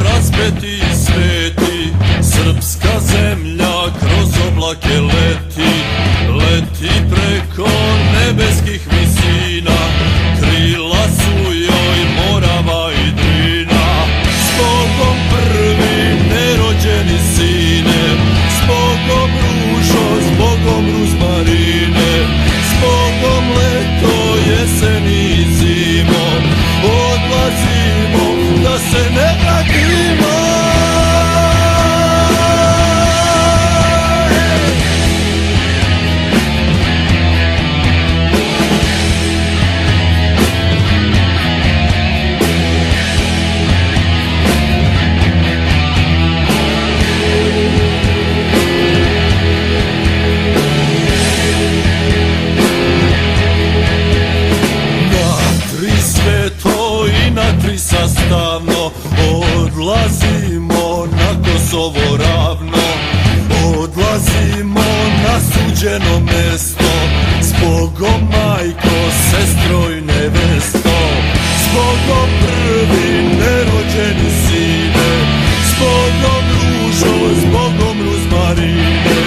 Razpeti sveti, srpska zemlja kroz oblake leti, leti preko nebeskih visina, krila su joj Morava i Drina. S Bogom prvi nerođeni sine, s Bogom ružo, s Bogom ruzmarine, s Bogom leto, jesen i zimo, odlazimo da se ne vratimo. Sastavno odlazimo na Kosovo ravno, odlazimo na suđeno mesto, s Bogom majko, sestro i nevesto, s Bogom prvi nerođeni sine, s Bogom ružo, s Bogom ruzmarine,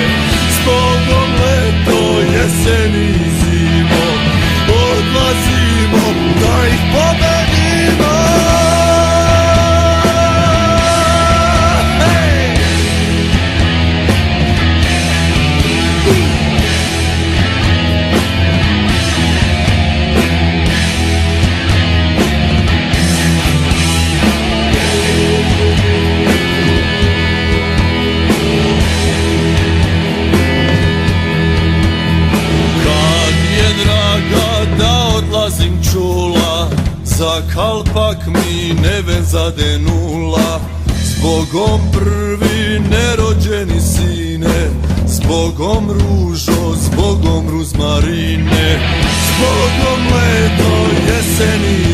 s Bogom leto, jesen i zimo, odlazimo da ih pobedimo. Odlazim čula, za kalpak mi neven zadenula, s Bogom prvi nerođeni sine, s Bogom ružo, s Bogom ruzmarine, s Bogom leto, jesen i